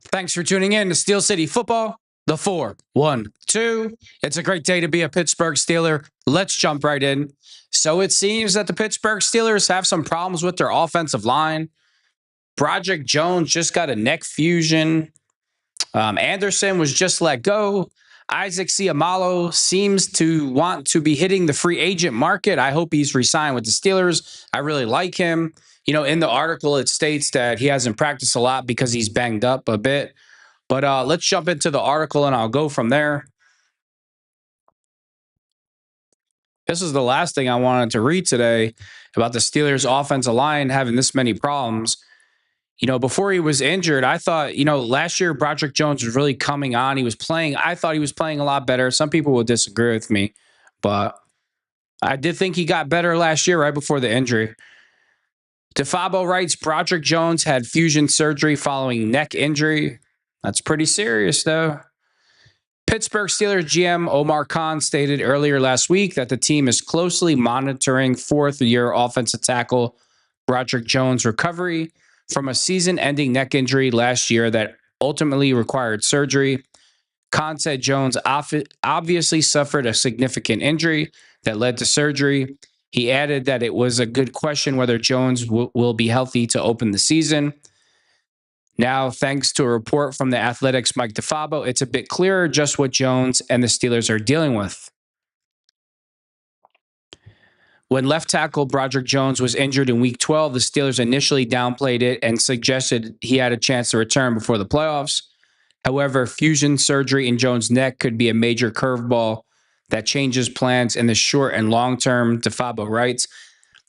Thanks for tuning in to Steel City Football, the 4-1-2. It's a great day to be a Pittsburgh Steeler. Let's jump right in. So it seems that the Pittsburgh Steelers have some problems with their offensive line. Broderick Jones just got a neck fusion. Anderson was just let go. ISAC SEUMALO seems to want to be hitting the free agent market. I hope he's re-signed with the Steelers. I really like him. You know, in the article, it states that he hasn't practiced a lot because he's banged up a bit. But let's jump into the article and I'll go from there. This is the last thing I wanted to read today about the Steelers' offensive line having this many problems. You know, before he was injured, I thought, last year Broderick Jones was really coming on. He was playing. I thought he was playing a lot better. Some people will disagree with me, but I did think he got better last year right before the injury. DeFabo writes, Broderick Jones had fusion surgery following neck injury. That's pretty serious, though. Pittsburgh Steelers GM Omar Khan stated earlier last week that the team is closely monitoring fourth-year offensive tackle Broderick Jones' recovery from a season-ending neck injury last year that ultimately required surgery. Khan said Jones obviously suffered a significant injury that led to surgery. He added that it was a good question whether Jones will be healthy to open the season. Now, thanks to a report from the Athletics' Mike DeFabo, it's a bit clearer just what Jones and the Steelers are dealing with. When left tackle Broderick Jones was injured in Week 12, the Steelers initially downplayed it and suggested he had a chance to return before the playoffs. However, fusion surgery in Jones' neck could be a major curveball that changes plans in the short and long term, DeFabo writes.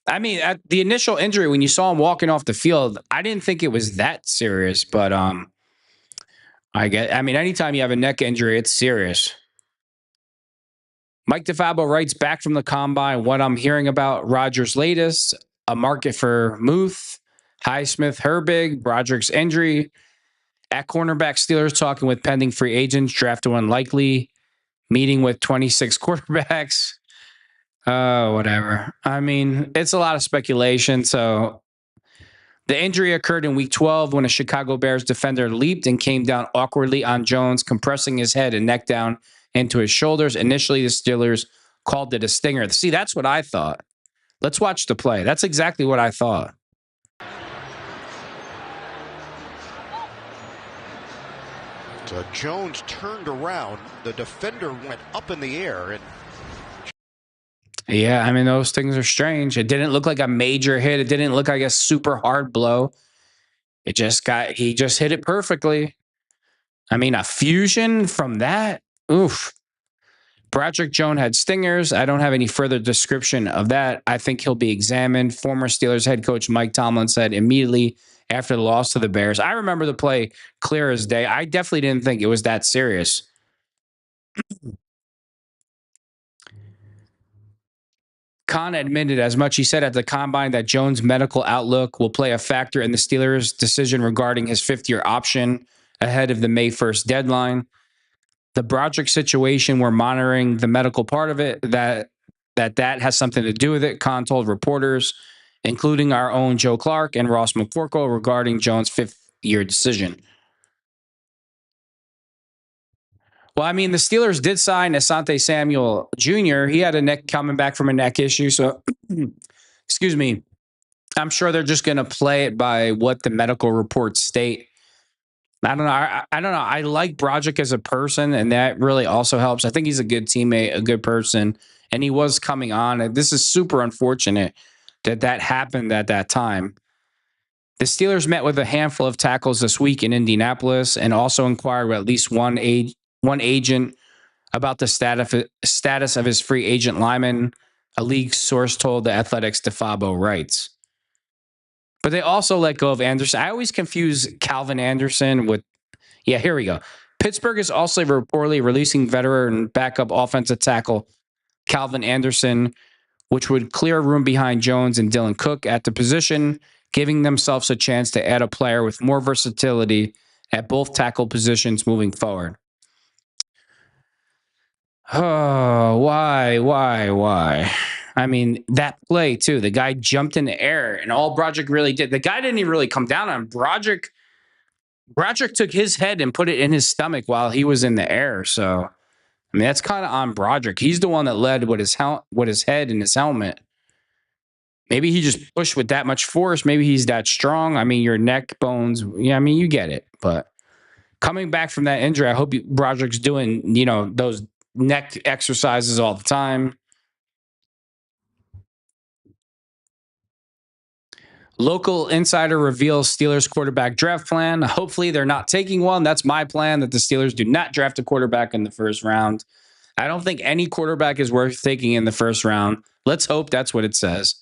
I mean, at the initial injury, when you saw him walking off the field, I didn't think it was that serious, but anytime you have a neck injury, it's serious. Mike DeFabo writes back from the combine what I'm hearing about Rodgers' latest, a market for Muth, Highsmith, Herbig, Broderick's injury. At cornerback, Steelers talking with pending free agents, draft to unlikely, meeting with 26 quarterbacks. Whatever. I mean, it's a lot of speculation. So the injury occurred in Week 12 when a Chicago Bears defender leaped and came down awkwardly on Jones, compressing his head and neck down into his shoulders. Initially, the Steelers called it a stinger. See, that's what I thought. Let's watch the play. That's exactly what I thought. So Jones turned around. The defender went up in the air. Yeah, I mean, those things are strange. It didn't look like a major hit. It didn't look like a super hard blow. He just hit it perfectly. I mean, a fusion from that? Oof. Broderick Jones had stingers. I don't have any further description of that. I think he'll be examined. Former Steelers head coach Mike Tomlin said immediately after the loss to the Bears. I remember the play clear as day. I definitely didn't think it was that serious. Khan admitted as much. He said at the combine that Jones' medical outlook will play a factor in the Steelers' decision regarding his fifth-year option ahead of the May 1st deadline. The Broderick situation, we're monitoring the medical part of it, that has something to do with it, Khan told reporters, including our own Joe Clark and Ross McCorkle, regarding Jones' fifth-year decision. Well, I mean, the Steelers did sign Asante Samuel Jr. He had a neck coming back from a neck issue. So, excuse me, I'm sure they're just going to play it by what the medical reports state. I don't know. I don't know. I like Broderick as a person, and that really also helps. I think he's a good teammate, a good person, and he was coming on. This is super unfortunate that happened at that time. The Steelers met with a handful of tackles this week in Indianapolis and also inquired with at least one agent about the status of his free agent lineman, a league source told the Athletics DeFabo writes. But they also let go of Anderson. I always confuse Calvin Anderson with, here we go. Pittsburgh is also reportedly releasing veteran backup offensive tackle Calvin Anderson, which would clear room behind Jones and Dylan Cook at the position, giving themselves a chance to add a player with more versatility at both tackle positions moving forward. Oh, why? I mean, that play, too. The guy jumped in the air, and all Broderick really did, the guy didn't even really come down on him. Broderick Broderick took his head and put it in his stomach while he was in the air. So, I mean, that's kind of on Broderick. He's the one that led with his head and his helmet. Maybe he just pushed with that much force. Maybe he's that strong. I mean, your neck bones. Yeah, I mean, you get it. But coming back from that injury, I hope Broderick's doing, those neck exercises all the time. Local insider reveals Steelers quarterback draft plan. Hopefully, they're not taking one. That's my plan, that the Steelers do not draft a quarterback in the first round. I don't think any quarterback is worth taking in the first round. Let's hope that's what it says.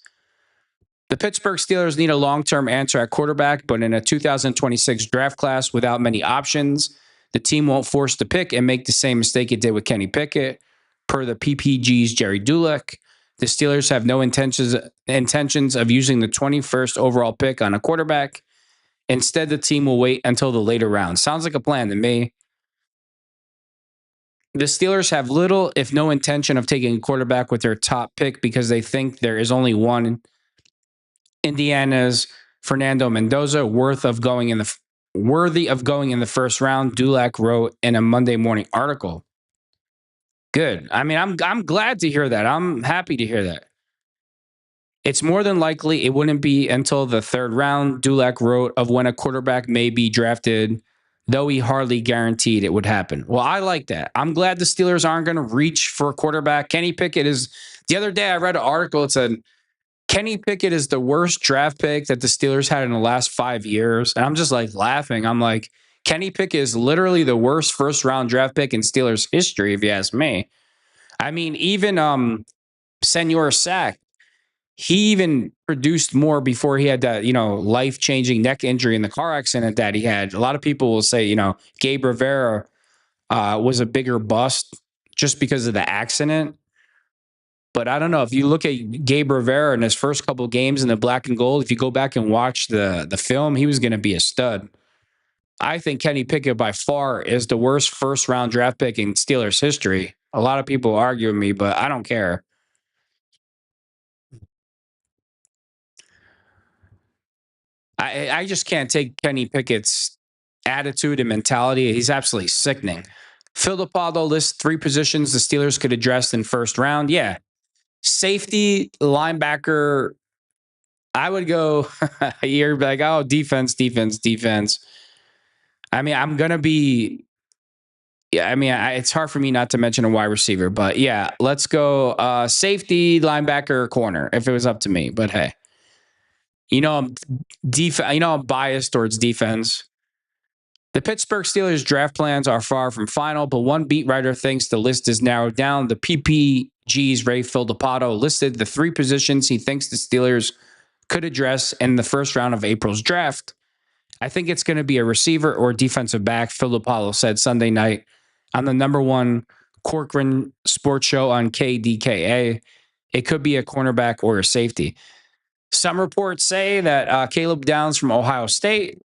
The Pittsburgh Steelers need a long-term answer at quarterback, but in a 2026 draft class without many options, the team won't force the pick and make the same mistake it did with Kenny Pickett. Per the PPG's Jerry Dulac, the Steelers have no intentions of using the 21st overall pick on a quarterback. Instead, the team will wait until the later rounds. Sounds like a plan to me. The Steelers have little, if no intention of taking a quarterback with their top pick because they think there is only one. Indiana's Fernando Mendoza worthy of going in the first round, Dulac wrote in a Monday morning article. Good. I mean, I'm glad to hear that. I'm happy to hear that. It's more than likely it wouldn't be until the third round, Dulac wrote, of when a quarterback may be drafted, though he hardly guaranteed it would happen. Well, I like that. I'm glad the Steelers aren't going to reach for a quarterback. Kenny Pickett is, the other day I read an article that said, Kenny Pickett is the worst draft pick that the Steelers had in the last 5 years. And I'm just like laughing. I'm like, Kenny Pickett is literally the worst first round draft pick in Steelers history, if you ask me. I mean, even Senor Sack, he even produced more before he had that, life-changing neck injury in the car accident that he had. A lot of people will say, Gabe Rivera was a bigger bust just because of the accident. But I don't know. If you look at Gabe Rivera in his first couple of games in the black and gold, if you go back and watch the film, he was going to be a stud. I think Kenny Pickett by far is the worst first round draft pick in Steelers history. A lot of people argue with me, but I don't care. I just can't take Kenny Pickett's attitude and mentality. He's absolutely sickening. Phil DePaulo lists 3 positions the Steelers could address in first round. Yeah. Safety, linebacker. I would go you're like, oh, defense. I mean, I'm going to be, yeah, I mean, it's hard for me not to mention a wide receiver, but yeah, let's go safety, linebacker, corner if it was up to me. But hey, I'm I'm biased towards defense. The Pittsburgh Steelers draft plans are far from final, but one beat writer thinks the list is narrowed down. The PPG's Ray Filippato listed the 3 positions he thinks the Steelers could address in the first round of April's draft. I think it's going to be a receiver or defensive back, Filippato said Sunday night on the #1 Corcoran sports show on KDKA. It could be a cornerback or a safety. Some reports say that Caleb Downs from Ohio State.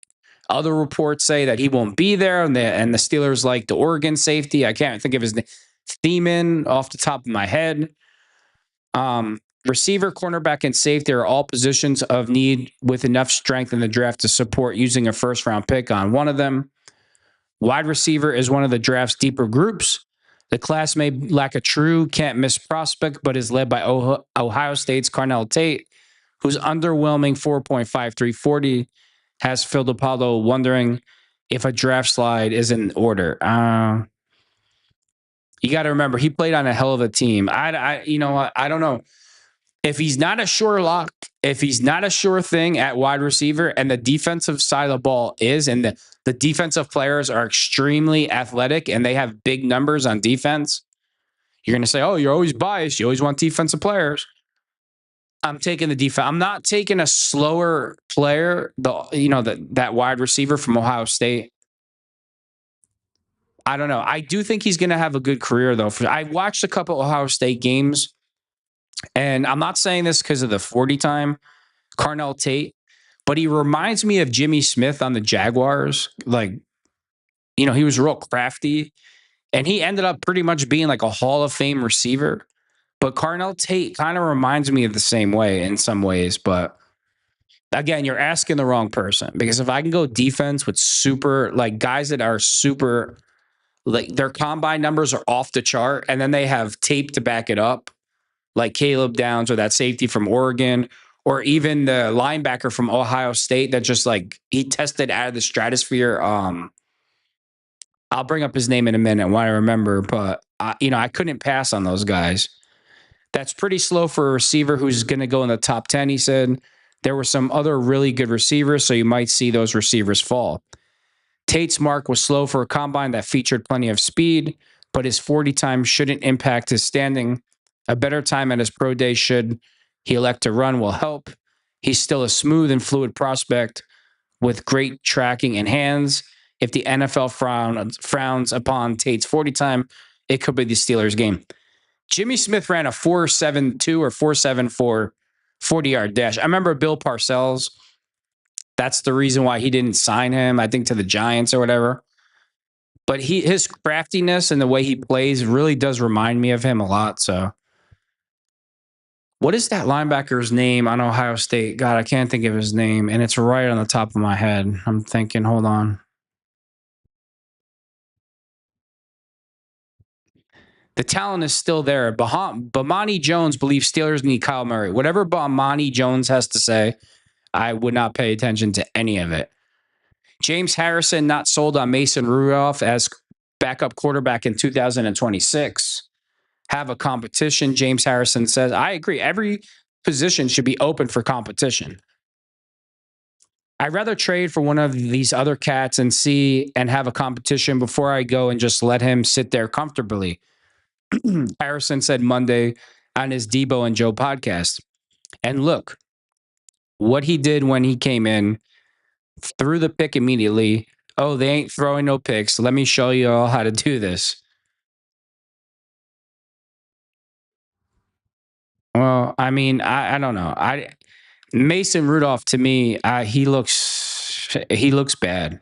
Other reports say that he won't be there, and the Steelers like the Oregon safety. I can't think of his name. Thiemann off the top of my head. Receiver, cornerback, and safety are all positions of need with enough strength in the draft to support using a first-round pick on one of them. Wide receiver is one of the draft's deeper groups. The class may lack a true can't-miss prospect, but is led by Ohio State's Carnell Tate, whose underwhelming 4.53 40 has Phil DePaulo wondering if a draft slide is in order. You got to remember, he played on a hell of a team. You know what? I don't know. If he's not a sure lock, if he's not a sure thing at wide receiver, and the defensive side of the ball is, and the defensive players are extremely athletic and they have big numbers on defense, you're going to say, oh, you're always biased. You always want defensive players. I'm taking the defense. I'm not taking a slower player, that wide receiver from Ohio State. I don't know. I do think he's going to have a good career, though. I watched a couple Ohio State games, and I'm not saying this because of the 40 time, Carnell Tate, but he reminds me of Jimmy Smith on the Jaguars. Like, he was real crafty, and he ended up pretty much being like a Hall of Fame receiver. But Carnell Tate kind of reminds me of the same way in some ways, but Again, you're asking the wrong person, because if I can go defense with super, like, guys that are super, like, their combine numbers are off the chart, and then they have tape to back it up, like Caleb Downs or that safety from Oregon, or even the linebacker from Ohio State that just, like, he tested out of the stratosphere. I'll bring up his name in a minute when I remember, but I couldn't pass on those guys. That's pretty slow for a receiver who's going to go in the top 10, he said. There were some other really good receivers, so you might see those receivers fall. Tate's mark was slow for a combine that featured plenty of speed, but his 40 time shouldn't impact his standing. A better time at his pro day, should he elect to run, will help. He's still a smooth and fluid prospect with great tracking and hands. If the NFL frowns upon Tate's 40 time, it could be the Steelers' game. Jimmy Smith ran a 4.72 or 4.74 40-yard dash. I remember Bill Parcells. That's the reason why he didn't sign him, I think, to the Giants or whatever. But his craftiness and the way he plays really does remind me of him a lot. So, what is that linebacker's name on Ohio State? God, I can't think of his name, and it's right on the top of my head. I'm thinking, hold on. The talent is still there. Bomani Jones believes Steelers need Kyle Murray. Whatever Bomani Jones has to say, I would not pay attention to any of it. James Harrison not sold on Mason Rudolph as backup quarterback in 2026. Have a competition, James Harrison says. I agree. Every position should be open for competition. I'd rather trade for one of these other cats and see and have a competition before I go and just let him sit there comfortably. Harrison said Monday on his Debo and Joe podcast. And look, what he did when he came in, threw the pick immediately. Oh, they ain't throwing no picks. Let me show you all how to do this. Well, I mean, I don't know. Mason Rudolph, to me, he looks bad.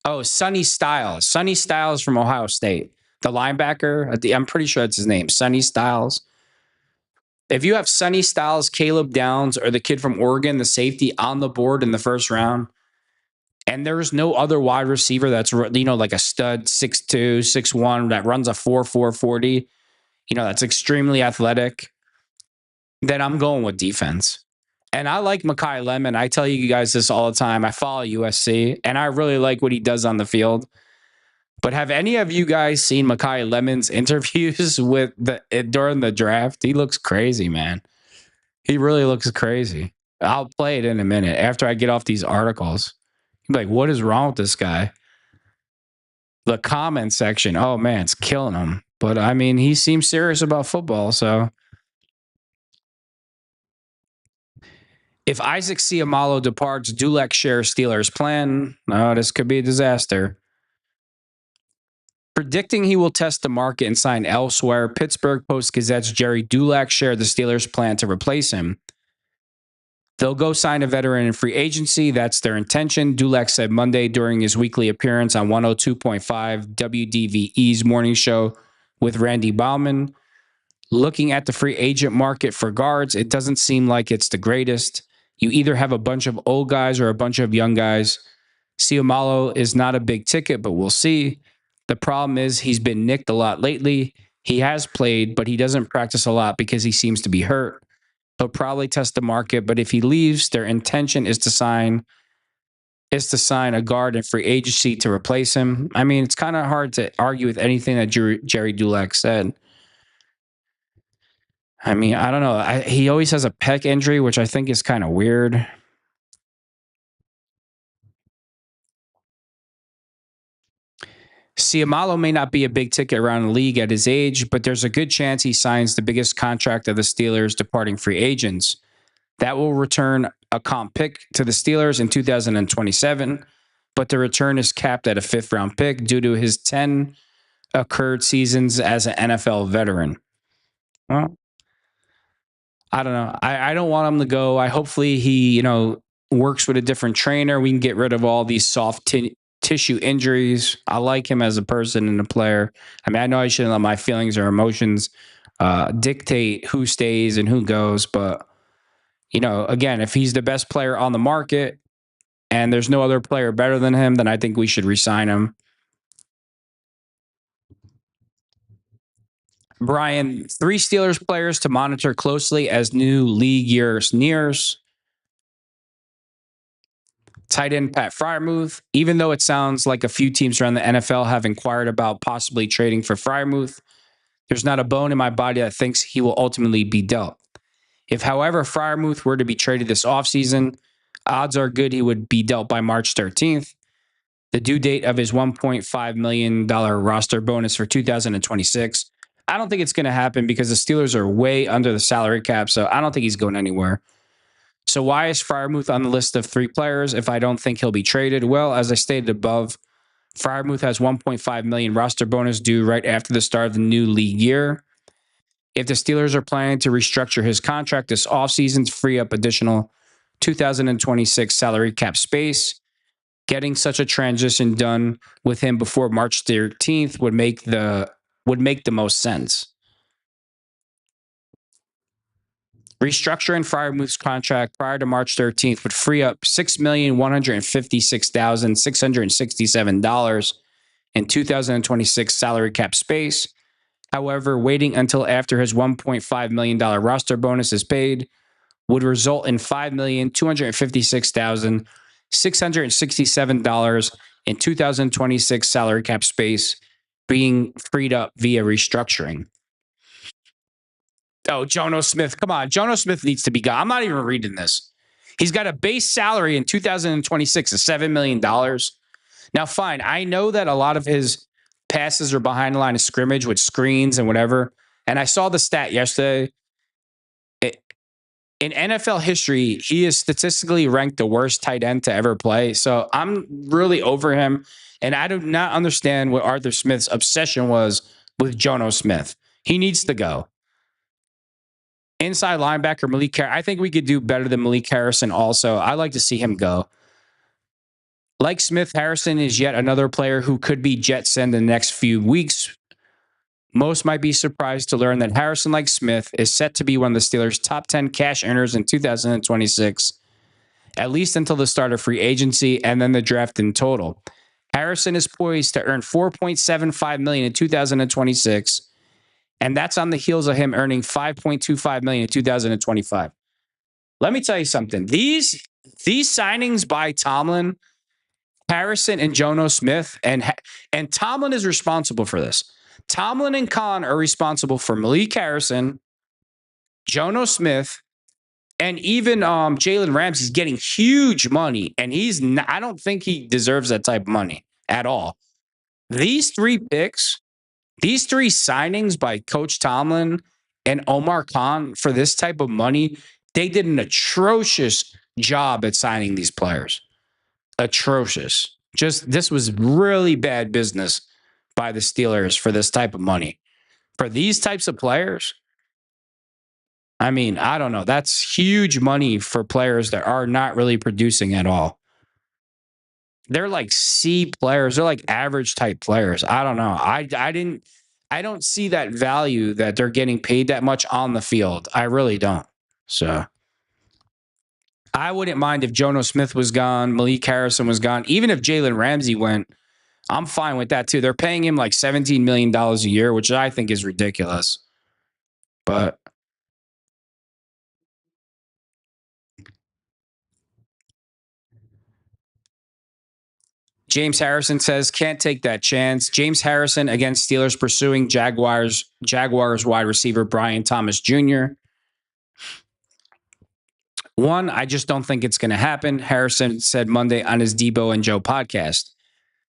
Oh, Sonny Styles. Sonny Styles from Ohio State, the linebacker. I'm pretty sure that's his name, Sonny Styles. If you have Sonny Styles, Caleb Downs, or the kid from Oregon, the safety, on the board in the first round, and there's no other wide receiver that's, like a stud 6'2", 6'1", that runs a 4.4 40, that's extremely athletic, then I'm going with defense. And I like Mekhi Lemon. I tell you guys this all the time. I follow USC, and I really like what he does on the field. But have any of you guys seen Mekhi Lemon's interviews during the draft? He looks crazy, man. He really looks crazy. I'll play it in a minute after I get off these articles. Like, what is wrong with this guy? The comment section, oh man, it's killing him. But I mean, he seems serious about football. So if Isaac SEUMALO departs, Dulac shares Steelers plan. No, this could be a disaster. Predicting he will test the market and sign elsewhere, Pittsburgh Post-Gazette's Jerry Dulac shared the Steelers' plan to replace him. They'll go sign a veteran in free agency. That's their intention, Dulac said Monday during his weekly appearance on 102.5 WDVE's morning show with Randy Baumann. Looking at the free agent market for guards, it doesn't seem like it's the greatest. You either have a bunch of old guys or a bunch of young guys. SEUMALO is not a big ticket, but we'll see. The problem is he's been nicked a lot lately. He has played, but he doesn't practice a lot because he seems to be hurt. He'll probably test the market, but if he leaves, their intention is to sign a guard in free agency to replace him. I mean, it's kind of hard to argue with anything that Jerry Dulac said. I mean, I don't know. He always has a pec injury, which I think is kind of weird. SEUMALO may not be a big ticket around the league at his age, but there's a good chance he signs the biggest contract of the Steelers' departing free agents. That will return a comp pick to the Steelers in 2027, but the return is capped at a 5th-round pick due to his 10 occurred seasons as an NFL veteran. Well, I don't know. I don't want him to go. Hopefully he, works with a different trainer. We can get rid of all these soft tissue injuries. I like him as a person and a player. I mean, I know I shouldn't let my feelings or emotions dictate who stays and who goes, but Again, if he's the best player on the market and there's no other player better than him, then I think we should re-sign him. Brian, 3 Steelers players to monitor closely as new league years nears. Tight end Pat Freiermuth. Even though it sounds like a few teams around the NFL have inquired about possibly trading for Freiermuth, there's not a bone in my body that thinks he will ultimately be dealt. If, however, Freiermuth were to be traded this offseason, odds are good he would be dealt by March 13th, the due date of his $1.5 million roster bonus for 2026. I don't think it's going to happen because the Steelers are way under the salary cap, so I don't think he's going anywhere. So why is Freiermuth on the list of 3 players if I don't think he'll be traded? Well, as I stated above, Freiermuth has $1.5 million roster bonus due right after the start of the new league year. If the Steelers are planning to restructure his contract this offseason to free up additional 2026 salary cap space, getting such a transition done with him before March 13th would make the most sense. Restructuring Freiermuth's contract prior to March 13th would free up $6,156,667 in 2026 salary cap space. However, waiting until after his $1.5 million roster bonus is paid would result in $5,256,667 in 2026 salary cap space being freed up via restructuring. Oh, Jono Smith. Come on. Jono Smith needs to be gone. I'm not even reading this. He's got a base salary in 2026 of $7 million. Now, fine. I know that a lot of his passes are behind the line of scrimmage with screens and whatever. And I saw the stat yesterday. In NFL history, he is statistically ranked the worst tight end to ever play. So I'm really over him. And I do not understand what Arthur Smith's obsession was with Jono Smith. He needs to go. Inside linebacker, Malik Harrison. I think we could do better than Malik Harrison also. I like to see him go. Like Smith, Harrison is yet another player who could be jettisoned in the next few weeks. Most might be surprised to learn that Harrison, like Smith, is set to be one of the Steelers' top 10 cash earners in 2026, at least until the start of free agency and then the draft in total. Harrison is poised to earn $4.75 million in 2026, and that's on the heels of him earning $5.25 million in 2025. Let me tell you something. These signings by Tomlin, Harrison, and Jono Smith, and Tomlin is responsible for this. Tomlin and Khan are responsible for Malik Harrison, Jono Smith, and even Jalen Ramsey's getting huge money, and I don't think he deserves that type of money at all. These 3 picks, these 3 signings by Coach Tomlin and Omar Khan for this type of money, they did an atrocious job at signing these players. Atrocious. This was really bad business by the Steelers for this type of money. For these types of players, I mean, I don't know. That's huge money for players that are not really producing at all. They're like C players. They're like average type players. I don't know. I don't see that value that they're getting paid that much on the field. I really don't. So I wouldn't mind if Jono Smith was gone, Malik Harrison was gone. Even if Jalen Ramsey went, I'm fine with that too. They're paying him like $17 million a year, which I think is ridiculous. But James Harrison says, can't take that chance. James Harrison against Steelers pursuing Jaguars wide receiver Brian Thomas Jr. One, I just don't think it's going to happen. Harrison said Monday on his Debo and Joe podcast.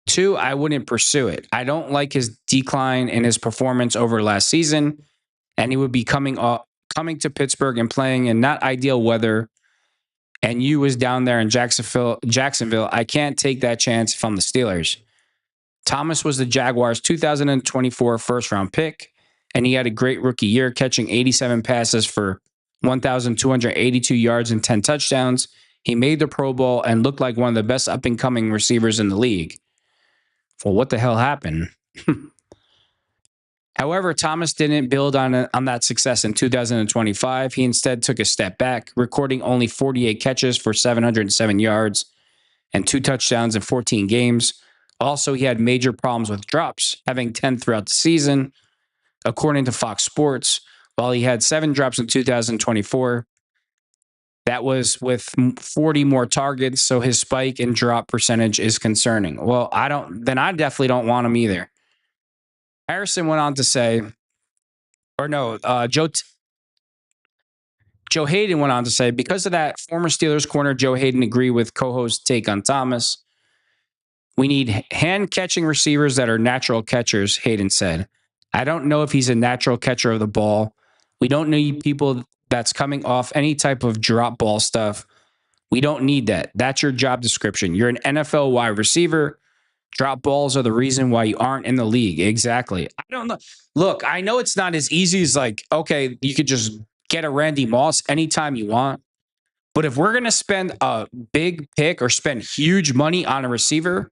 2, I wouldn't pursue it. I don't like his decline in his performance over last season, and he would be coming to Pittsburgh and playing in not ideal weather. And you was down there in Jacksonville. I can't take that chance if I'm the Steelers. Thomas was the Jaguars' 2024 first-round pick, and he had a great rookie year, catching 87 passes for 1,282 yards and 10 touchdowns. He made the Pro Bowl and looked like one of the best up-and-coming receivers in the league. Well, what the hell happened? However, Thomas didn't build on that success in 2025. He instead took a step back, recording only 48 catches for 707 yards and 2 touchdowns in 14 games. Also, he had major problems with drops, having 10 throughout the season, according to Fox Sports. While he had 7 drops in 2024, that was with 40 more targets, so his spike in drop percentage is concerning. Well, I definitely don't want him either. Harrison went on to say, Joe Hayden went on to say, because of that, former Steelers corner Joe Hayden agreed with co-host take on Thomas. We need hand-catching receivers that are natural catchers, Hayden said. I don't know if he's a natural catcher of the ball. We don't need people that's coming off any type of drop ball stuff. We don't need that. That's your job description. You're an NFL wide receiver. Drop balls are the reason why you aren't in the league. Exactly. I don't know. Look, I know it's not as easy as like, okay, you could just get a Randy Moss anytime you want. But if we're going to spend a big pick or spend huge money on a receiver,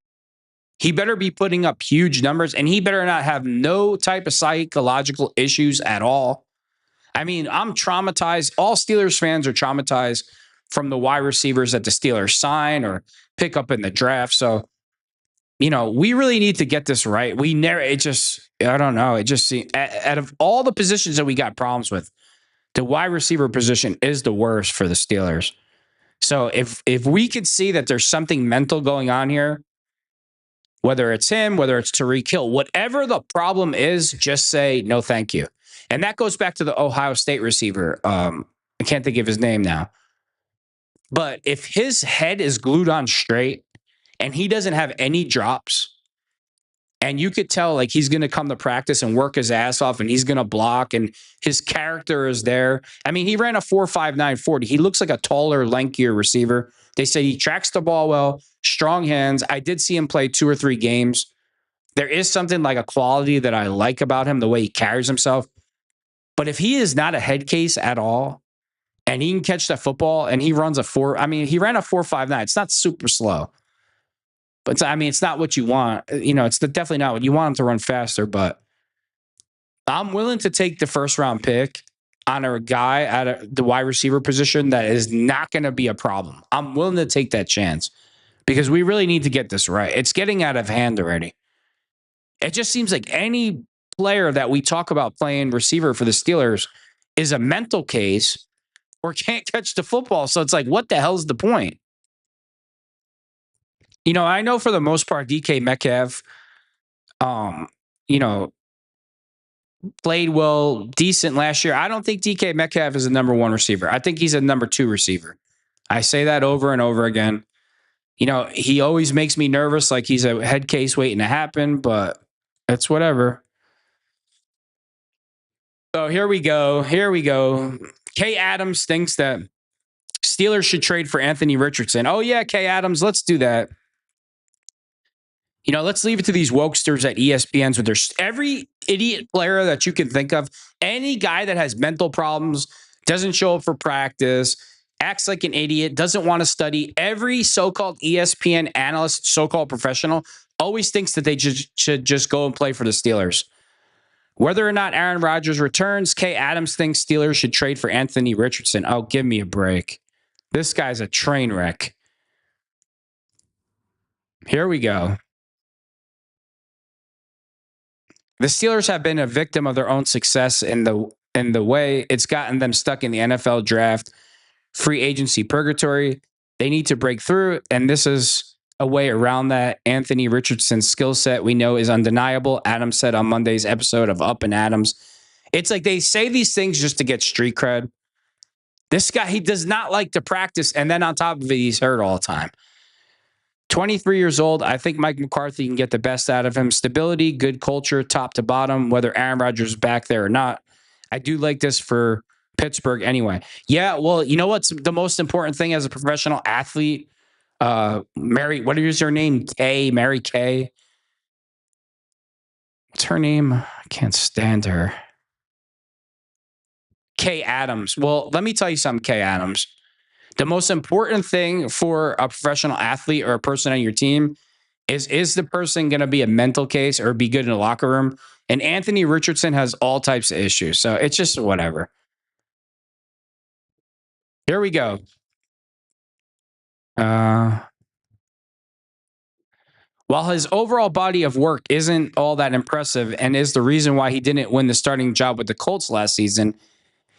he better be putting up huge numbers and he better not have no type of psychological issues at all. I mean, I'm traumatized. All Steelers fans are traumatized from the wide receivers that the Steelers sign or pick up in the draft. So, we really need to get this right. I don't know. It just seems, out of all the positions that we got problems with, the wide receiver position is the worst for the Steelers. So if we could see that there's something mental going on here, whether it's him, whether it's Tyreek Hill, whatever the problem is, just say no, thank you. And that goes back to the Ohio State receiver. I can't think of his name now. But if his head is glued on straight and he doesn't have any drops, and you could tell like he's going to come to practice and work his ass off and he's going to block and his character is there. I mean, he ran a 4.59 40. He looks like a taller, lankier receiver. They say he tracks the ball well, strong hands. I did see him play 2 or 3 games. There is something like a quality that I like about him, the way he carries himself. But if he is not a head case at all and he can catch that football and he runs he ran a 4.59. It's not super slow. But it's not what you want. It's definitely not what you want him to run faster. But I'm willing to take the first round pick on a guy at the wide receiver position that is not going to be a problem. I'm willing to take that chance because we really need to get this right. It's getting out of hand already. It just seems like any player that we talk about playing receiver for the Steelers is a mental case or can't catch the football. So it's like, what the hell's the point? I know for the most part, DK Metcalf, played well, decent last year. I don't think DK Metcalf is a number 1 receiver. I think he's a number 2 receiver. I say that over and over again. He always makes me nervous, like he's a head case waiting to happen, but it's whatever. So here we go. Kay Adams thinks that Steelers should trade for Anthony Richardson. Oh, yeah, Kay Adams, let's do that. Let's leave it to these wokesters at ESPNs with every idiot player that you can think of. Any guy that has mental problems, doesn't show up for practice, acts like an idiot, doesn't want to study. Every so-called ESPN analyst, so-called professional, always thinks that they should just go and play for the Steelers. Whether or not Aaron Rodgers returns, Kay Adams thinks Steelers should trade for Anthony Richardson. Oh, give me a break. This guy's a train wreck. Here we go. The Steelers have been a victim of their own success in the way it's gotten them stuck in the NFL draft, free agency purgatory. They need to break through, and this is a way around that. Anthony Richardson's skill set we know is undeniable. Adams said on Monday's episode of Up and Adams. It's like they say these things just to get street cred. This guy, he does not like to practice, and then on top of it, he's hurt all the time. 23 years old. I think Mike McCarthy can get the best out of him. Stability, good culture, top to bottom, whether Aaron Rodgers is back there or not. I do like this for Pittsburgh anyway. Yeah, well, you know what's the most important thing as a professional athlete? What is her name? Mary Kay. What's her name? I can't stand her. Kay Adams. Well, let me tell you something, Kay Adams. The most important thing for a professional athlete or a person on your team is the person going to be a mental case or be good in the locker room? And Anthony Richardson has all types of issues. So it's just whatever. Here we go. While his overall body of work isn't all that impressive and is the reason why he didn't win the starting job with the Colts last season,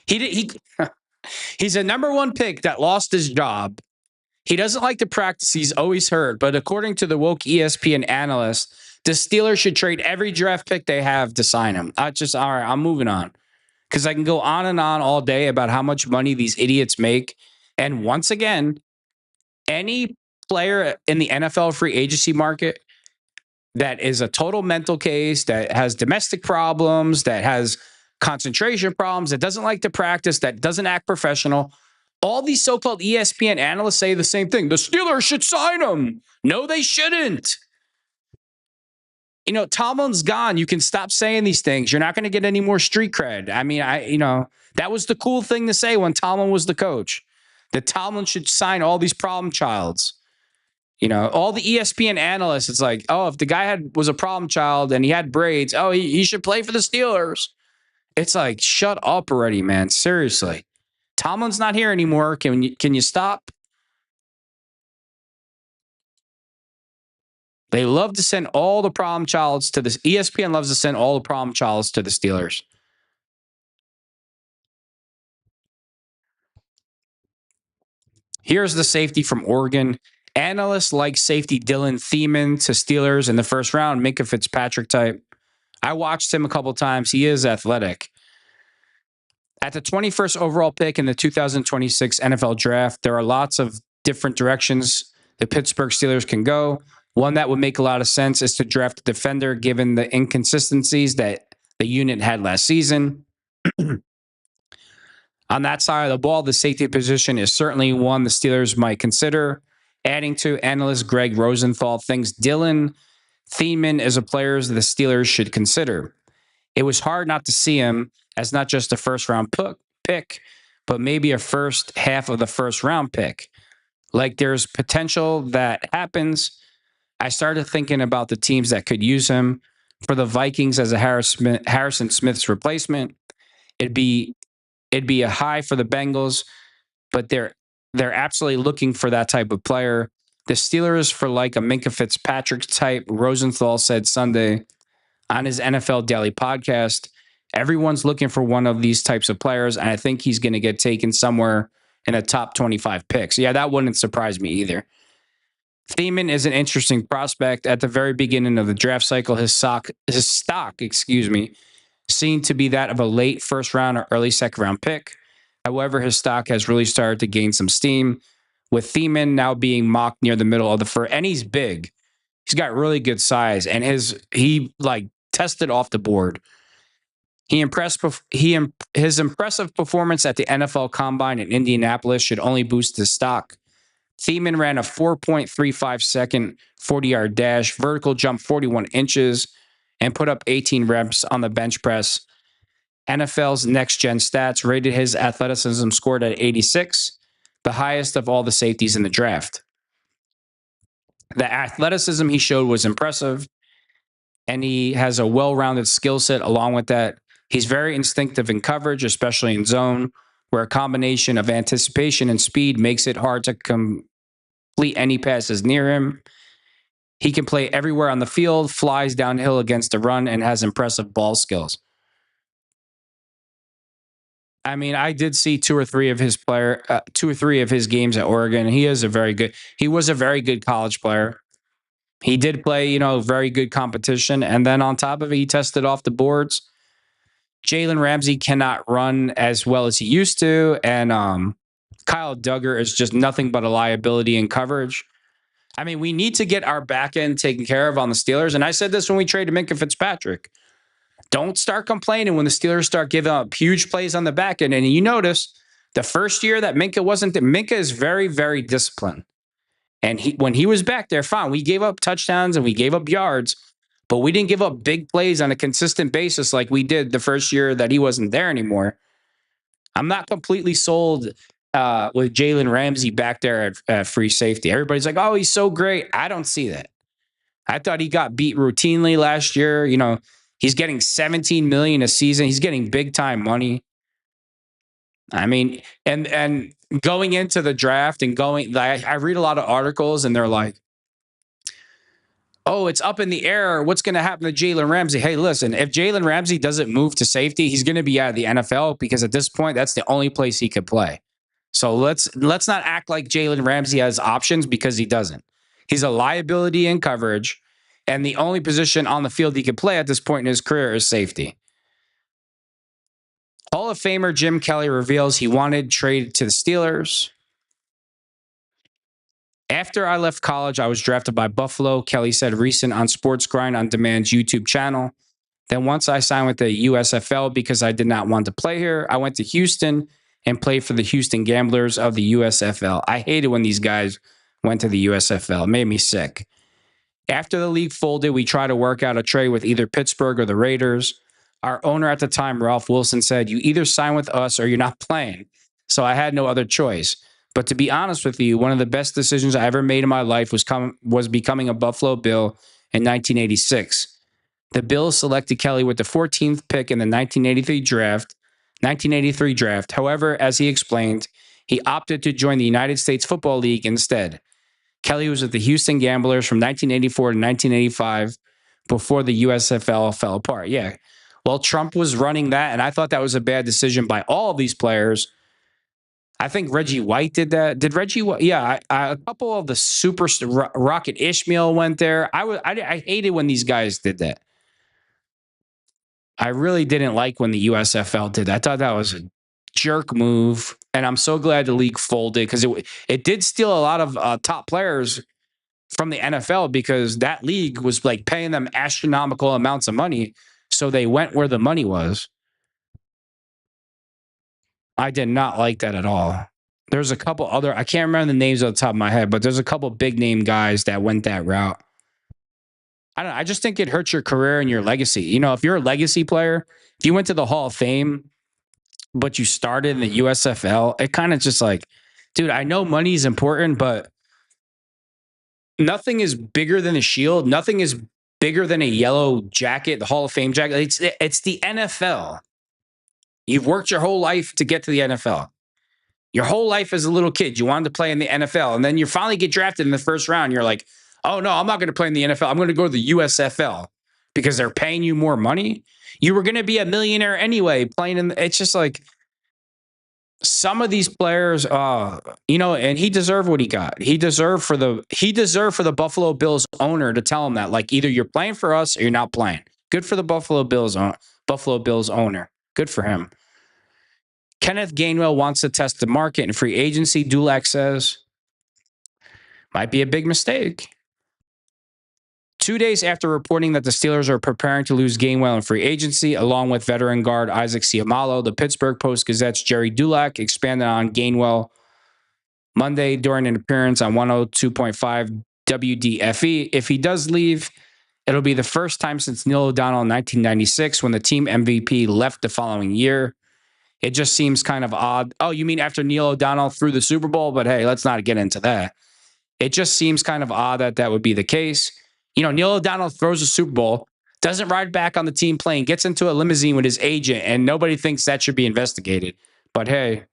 he's a number one pick that lost his job. He doesn't like to practice. He's always hurt. But according to the woke ESPN analyst, the Steelers should trade every draft pick they have to sign him. All right, I'm moving on. Because I can go on and on all day about how much money these idiots make. And once again, any player in the NFL free agency market that is a total mental case, that has domestic problems, that has concentration problems, that doesn't like to practice, that doesn't act professional, all these so-called ESPN analysts say the same thing. The Steelers should sign him. No, they shouldn't. You know, Tomlin's gone. You can stop saying these things. You're not going to get any more street cred. I mean, that was the cool thing to say when Tomlin was the coach, that Tomlin should sign all these problem childs. You know, all the ESPN analysts, it's like, oh, if the guy was a problem child and he had braids, oh, he should play for the Steelers. It's like, shut up already, man. Seriously. Tomlin's not here anymore. Can you stop? They love to send all the problem childs to this. ESPN loves to send all the problem childs to the Steelers. Here's the safety from Oregon. Analysts like safety Dylan Thiemann to Steelers in the first round, Minkah Fitzpatrick type. I watched him a couple times. He is athletic. At the 21st overall pick in the 2026 NFL draft, there are lots of different directions the Pittsburgh Steelers can go. One that would make a lot of sense is to draft a defender given the inconsistencies that the unit had last season. On that side of the ball, the safety position is certainly one the Steelers might consider. Adding to analyst Greg Rosenthal thinks Dylan Thiemann is a player the Steelers should consider. It was hard not to see him as not just a first-round pick, but maybe a first half of the first-round pick. Like there's potential that happens. I started thinking about the teams that could use him. For the Vikings as a Harrison Smith's replacement, it'd be a high for the Bengals, but they're absolutely looking for that type of player. The Steelers for like a Minkah Fitzpatrick type, Rosenthal said Sunday on his NFL Daily podcast. Everyone's looking for one of these types of players, and I think he's going to get taken somewhere in a top 25 pick. So yeah, that wouldn't surprise me either. Thiemann is an interesting prospect. At the very beginning of the draft cycle, his stock, seemed to be that of a late first round or early second round pick. However, his stock has really started to gain some steam, with Thiemann now being mocked near the middle of the first. And he's big. He's got really good size, and he tested off the board. His impressive performance at the NFL Combine in Indianapolis should only boost his stock. Thiemann ran a 4.35 second 40-yard dash, vertical jump 41 inches, and put up 18 reps on the bench press. NFL's Next Gen Stats rated his athleticism scored at 86, the highest of all the safeties in the draft. The athleticism he showed was impressive, and he has a well-rounded skill set along with that. He's very instinctive in coverage, especially in zone, where a combination of anticipation and speed makes it hard to complete any passes near him. He can play everywhere on the field, flies downhill against the run, and has impressive ball skills. I mean, I did see two or three of his games at Oregon. He was a very good college player. He did play, very good competition. And then on top of it, he tested off the boards. Jalen Ramsey cannot run as well as he used to. And Kyle Duggar is just nothing but a liability in coverage. I mean, we need to get our back end taken care of on the Steelers. And I said this when we traded Minkah Fitzpatrick. Don't start complaining when the Steelers start giving up huge plays on the back end. And you notice the first year that Minkah is very, very disciplined. And when he was back there, fine, we gave up touchdowns and we gave up yards, but we didn't give up big plays on a consistent basis like we did the first year that he wasn't there anymore. I'm not completely sold with Jalen Ramsey back there at free safety. Everybody's like, oh, he's so great. I don't see that. I thought he got beat routinely last year. He's getting $17 million a season. He's getting big time money. I mean, and going into the draft and I read a lot of articles and they're like, oh, it's up in the air. What's going to happen to Jalen Ramsey? Hey, listen, if Jalen Ramsey doesn't move to safety, he's going to be out of the NFL because at this point, that's the only place he could play. So let's not act like Jalen Ramsey has options because he doesn't. He's a liability in coverage, and the only position on the field he could play at this point in his career is safety. Hall of Famer Jim Kelly reveals he wanted traded to the Steelers. After I left college, I was drafted by Buffalo, Kelly said recent on Sports Grind on Demand's YouTube channel. Then once I signed with the USFL because I did not want to play here, I went to Houston and played for the Houston Gamblers of the USFL. I hated when these guys went to the USFL. It made me sick. After the league folded, we tried to work out a trade with either Pittsburgh or the Raiders. Our owner at the time, Ralph Wilson, said, you either sign with us or you're not playing. So I had no other choice. But to be honest with you, one of the best decisions I ever made in my life was becoming a Buffalo Bill in 1986. The Bills selected Kelly with the 14th pick in the 1983 draft. However, as he explained, he opted to join the United States Football League instead. Kelly was with the Houston Gamblers from 1984 to 1985 before the USFL fell apart. Yeah. Well, Trump was running that, and I thought that was a bad decision by all of these players. I think Reggie White did that. Did Reggie White? Yeah, a couple of the super Rocket Ishmael went there. I hated when these guys did that. I really didn't like when the USFL did that. I thought that was a jerk move, and I'm so glad the league folded because it did steal a lot of top players from the NFL because that league was like paying them astronomical amounts of money, so they went where the money was. I did not like that at all. There's a couple other, I can't remember the names off the top of my head, but there's a couple big name guys that went that route. I don't know. I just think it hurts your career and your legacy. You know, if you're a legacy player, if you went to the Hall of Fame, but you started in the USFL, it kind of just like, dude, I know money is important, but nothing is bigger than a shield. Nothing is bigger than a yellow jacket, the Hall of Fame jacket. It's the NFL. You've worked your whole life to get to the NFL. Your whole life as a little kid, you wanted to play in the NFL. And then you finally get drafted in the first round. You're like, oh, no, I'm not going to play in the NFL. I'm going to go to the USFL because they're paying you more money. You were going to be a millionaire anyway playing in. It's just like some of these players, and he deserved what he got. He deserved for the Buffalo Bills owner to tell him that, like, either you're playing for us or you're not playing. Good for the Buffalo Bills owner. Good for him. Kenneth Gainwell wants to test the market in free agency. Dulac says, might be a big mistake. 2 days after reporting that the Steelers are preparing to lose Gainwell in free agency, along with veteran guard Isaac SEUMALO, the Pittsburgh Post-Gazette's Jerry Dulac expanded on Gainwell Monday during an appearance on 102.5 WDFE. If he does leave, it'll be the first time since Neil O'Donnell in 1996 when the team MVP left the following year. It just seems kind of odd. Oh, you mean after Neil O'Donnell threw the Super Bowl? But hey, let's not get into that. It just seems kind of odd that would be the case. You know, Neil O'Donnell throws a Super Bowl, doesn't ride back on the team plane, gets into a limousine with his agent, and nobody thinks that should be investigated. But hey,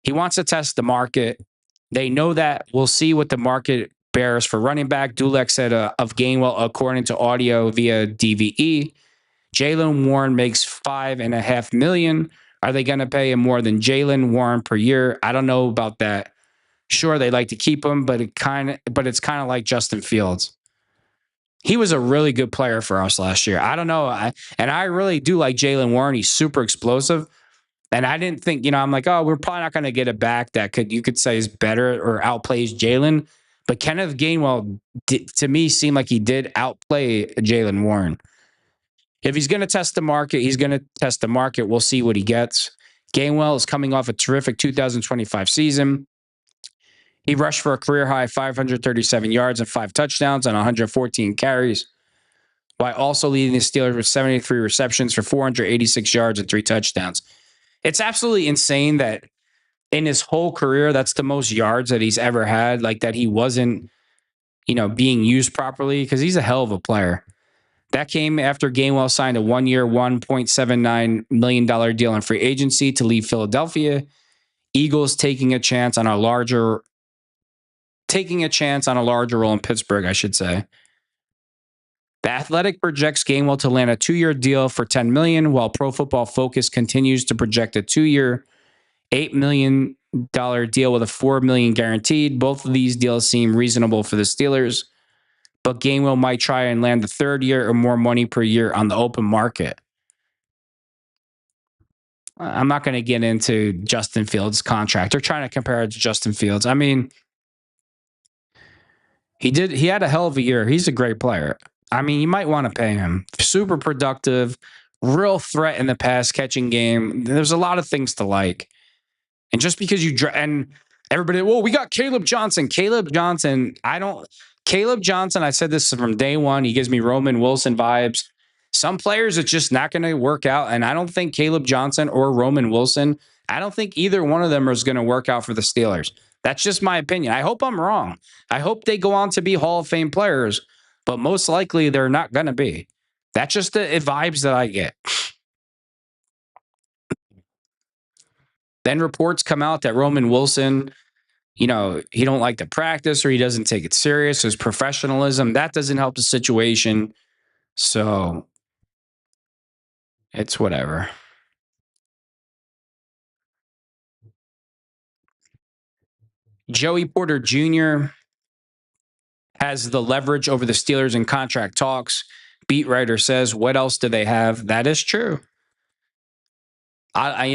he wants to test the market. They know that. We'll see what the market bears for running back. Dulac said of Gainwell, according to audio via DVE, Jaylen Warren makes $5.5 million. Are they going to pay him more than Jaylen Warren per year? I don't know about that. Sure, they like to keep him, but it's kind of like Justin Fields. He was a really good player for us last year. I don't know. I really do like Jaylen Warren. He's super explosive. And I didn't think, I'm like, oh, we're probably not going to get a back that you could say is better or outplays Jaylen. But Kenneth Gainwell, to me, seemed like he did outplay Jaylen Warren. If he's going to test the market, he's going to test the market. We'll see what he gets. Gainwell is coming off a terrific 2025 season. He rushed for a career-high 537 yards and 5 touchdowns on 114 carries, while also leading the Steelers with 73 receptions for 486 yards and 3 touchdowns. It's absolutely insane that in his whole career, that's the most yards that he's ever had, like that he wasn't, being used properly because he's a hell of a player. That came after Gainwell signed a 1-year, $1.79 million deal in free agency to leave Philadelphia. Eagles taking a chance on a larger role in Pittsburgh, I should say. The Athletic projects Gainwell to land a 2-year deal for $10 million, while Pro Football Focus continues to project a 2-year, $8 million deal with a $4 million guaranteed. Both of these deals seem reasonable for the Steelers, but Gainwell might try and land the third year or more money per year on the open market. I'm not going to get into Justin Fields' contract. They're trying to compare it to Justin Fields. I mean, he had a hell of a year. He's a great player. I mean, you might want to pay him. Super productive, real threat in the pass catching game. There's a lot of things to like. And just because and everybody, well, we got Caleb Johnson. Caleb Johnson, I said this from day one. He gives me Roman Wilson vibes. Some players, it's just not going to work out. And I don't think Caleb Johnson or Roman Wilson, I don't think either one of them is going to work out for the Steelers. That's just my opinion. I hope I'm wrong. I hope they go on to be Hall of Fame players, but most likely they're not going to be. That's just the vibes that I get. Then reports come out that Roman Wilson, he don't like to practice or he doesn't take it serious. His professionalism, that doesn't help the situation. So it's whatever. Joey Porter Jr. has the leverage over the Steelers in contract talks. Beat writer says, what else do they have? That is true. I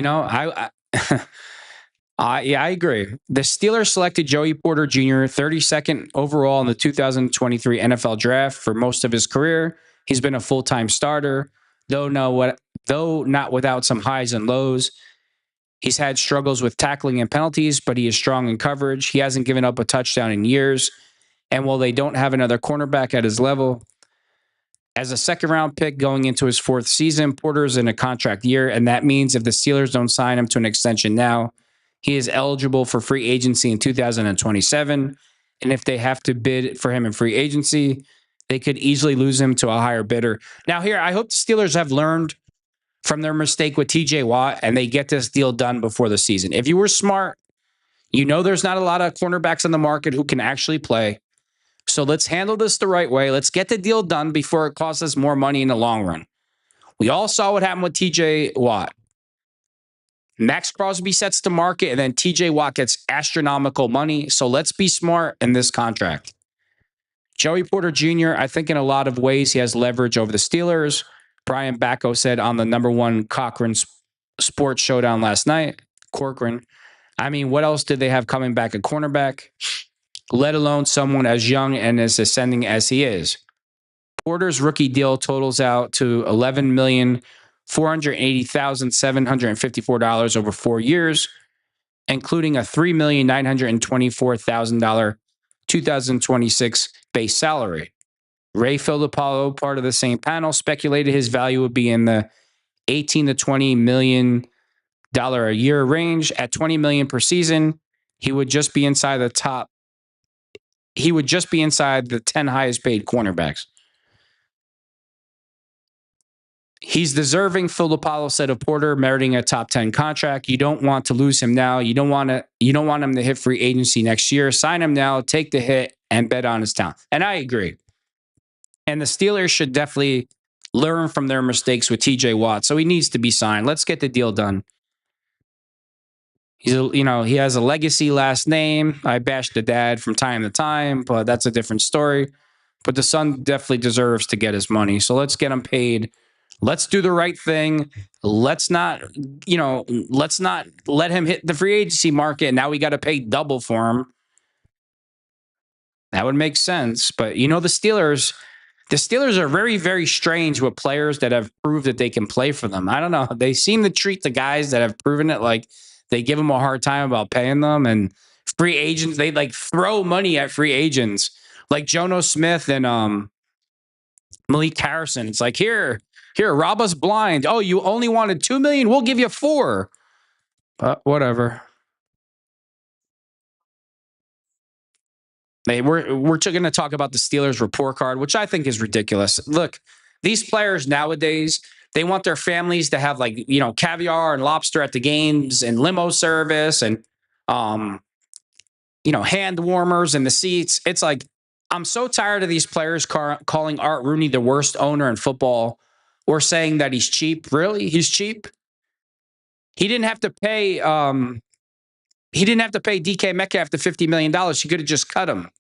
agree. The Steelers selected Joey Porter Jr. 32nd overall in the 2023 NFL Draft. For most of his career, he's been a full-time starter, though not without some highs and lows. He's had struggles with tackling and penalties, but he is strong in coverage. He hasn't given up a touchdown in years. And while they don't have another cornerback at his level, as a second-round pick going into his fourth season, Porter's in a contract year, and that means if the Steelers don't sign him to an extension now, he is eligible for free agency in 2027. And if they have to bid for him in free agency, they could easily lose him to a higher bidder. Now, here, I hope the Steelers have learned from their mistake with TJ Watt and they get this deal done before the season. If you were smart, there's not a lot of cornerbacks on the market who can actually play. So let's handle this the right way. Let's get the deal done before it costs us more money in the long run. We all saw what happened with TJ Watt. Max Crosby sets the market, and then TJ Watt gets astronomical money. So let's be smart in this contract. Joey Porter Jr., I think in a lot of ways he has leverage over the Steelers. Brian Bacco said on the #1 Cochrane Sports Showdown last night, Corcoran. I mean, what else did they have coming back at cornerback? Let alone someone as young and as ascending as he is. Porter's rookie deal totals out to $11,480,754 over 4 years, including a $3,924,000 2026 base salary. Ray Filippo, part of the same panel, speculated his value would be in the $18 to $20 million a year range. At $20 million per season, he would just be inside the 10 highest paid cornerbacks. He's deserving, Filippo said of Porter, meriting a top 10 contract. You don't want to lose him now. You don't want him to hit free agency next year. Sign him now, take the hit, and bet on his talent. And I agree. And the Steelers should definitely learn from their mistakes with TJ Watt. So he needs to be signed. Let's get the deal done. He has a legacy last name. I bash the dad from time to time, but that's a different story. But the son definitely deserves to get his money. So let's get him paid. Let's do the right thing. Let's not let him hit the free agency market. Now we got to pay double for him. That would make sense. But the Steelers are very, very strange with players that have proved that they can play for them. I don't know. They seem to treat the guys that have proven it like they give them a hard time about paying them. And free agents, they throw money at free agents like Jono Smith and Malik Harrison. It's like, here, rob us blind. Oh, you only wanted $2 million? We'll give you $4 million. But whatever. We're going to talk about the Steelers report card, which I think is ridiculous. Look, these players nowadays, they want their families to have like, caviar and lobster at the games and limo service and, hand warmers in the seats. It's like, I'm so tired of these players calling Art Rooney the worst owner in football or saying that he's cheap. Really? He's cheap? He didn't have to pay DK Metcalf the $50 million. He could have just cut him.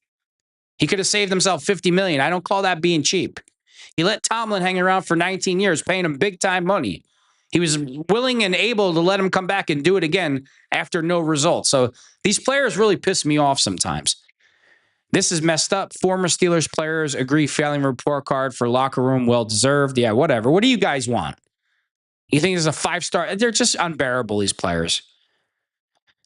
He could have saved himself $50 million. I don't call that being cheap. He let Tomlin hang around for 19 years, paying him big time money. He was willing and able to let him come back and do it again after no results. So these players really piss me off sometimes. This is messed up. Former Steelers players agree failing report card for locker room well-deserved. Yeah, whatever. What do you guys want? You think there's a 5-star? They're just unbearable, these players.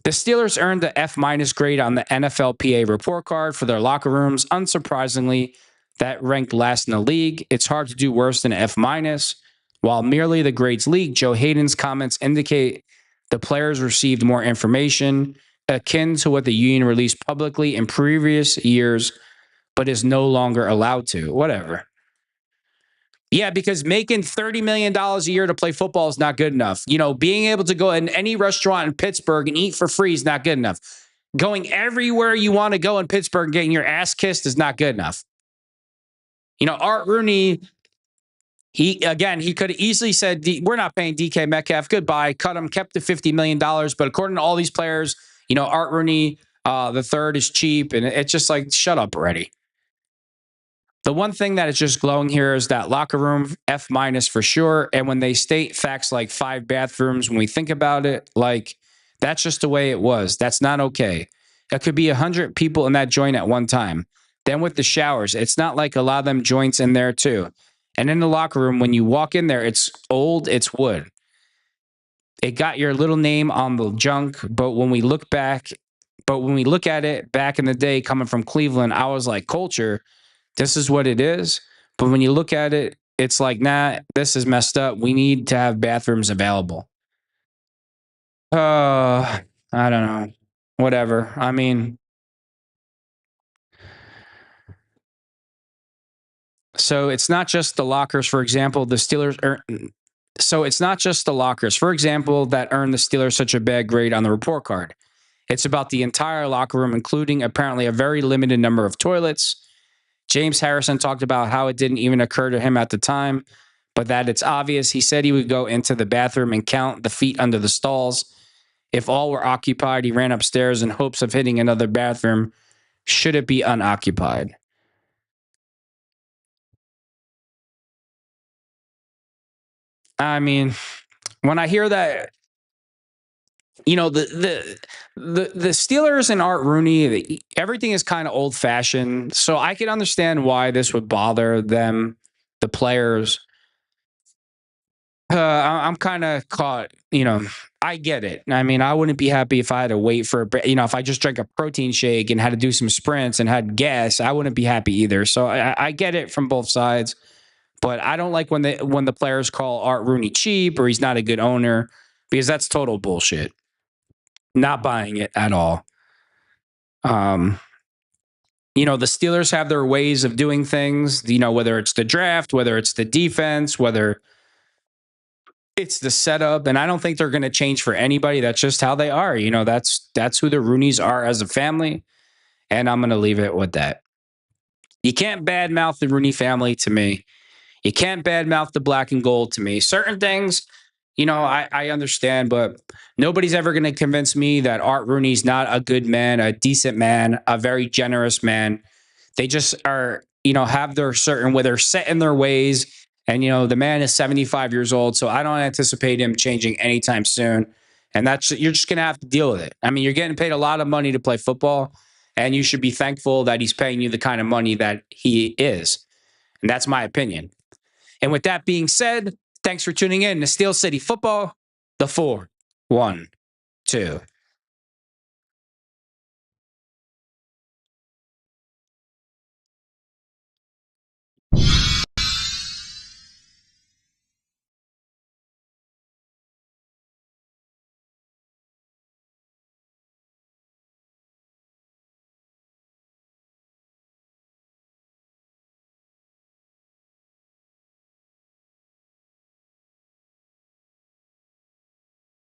The Steelers earned the F- grade on the NFLPA report card for their locker rooms. Unsurprisingly, that ranked last in the league. It's hard to do worse than F-. While merely the grades leaked, Joe Hayden's comments indicate the players received more information akin to what the union released publicly in previous years, but is no longer allowed to. Whatever. Yeah, because making $30 million a year to play football is not good enough. Being able to go in any restaurant in Pittsburgh and eat for free is not good enough. Going everywhere you want to go in Pittsburgh and getting your ass kissed is not good enough. Art Rooney, he could have easily said, we're not paying DK Metcalf. Goodbye. Cut him, kept the $50 million. But according to all these players, Art Rooney, the third is cheap. And it's just like, shut up already. The one thing that is just glowing here is that locker room F- for sure. And when they state facts like 5 bathrooms, when we think about it, like that's just the way it was. That's not okay. It could be 100 people in that joint at one time. Then with the showers, it's not like a lot of them joints in there too. And in the locker room, when you walk in there, it's old, it's wood. It got your little name on the junk, but when we look at it back in the day coming from Cleveland, I was like, culture, this is what it is. But when you look at it, it's like, nah, this is messed up. We need to have bathrooms available. I don't know. Whatever. I mean, so it's not just the lockers, for example, the Steelers so it's not just the lockers, for example, that earned the Steelers such a bad grade on the report card. It's about the entire locker room, including apparently a very limited number of toilets. James Harrison talked about how it didn't even occur to him at the time, but that it's obvious. He said he would go into the bathroom and count the feet under the stalls. If all were occupied, he ran upstairs in hopes of hitting another bathroom. Should it be unoccupied? I mean, when I hear that, the Steelers and Art Rooney, everything is kind of old fashioned. So I can understand why this would bother them, the players. I'm kind of caught. I get it. I mean, I wouldn't be happy if I had to wait for, if I just drank a protein shake and had to do some sprints and had gas, I wouldn't be happy either. So I get it from both sides. But I don't like when the players call Art Rooney cheap or he's not a good owner, because that's total bullshit. Not buying it at all. The Steelers have their ways of doing things, whether it's the draft, whether it's the defense, whether it's the setup, and I don't think they're going to change for anybody. That's just how they are. That's who the Rooneys are as a family, and I'm going to leave it with that. You can't badmouth the Rooney family to me. You can't badmouth the black and gold to me. Certain things, I understand, but nobody's ever going to convince me that Art Rooney's not a good man, a decent man, a very generous man. They just are, have their certain, where they're set in their ways. And, the man is 75 years old, so I don't anticipate him changing anytime soon. And you're just going to have to deal with it. I mean, you're getting paid a lot of money to play football, and you should be thankful that he's paying you the kind of money that he is. And that's my opinion. And with that being said, thanks for tuning in to Steel City Football, the 4-1-2.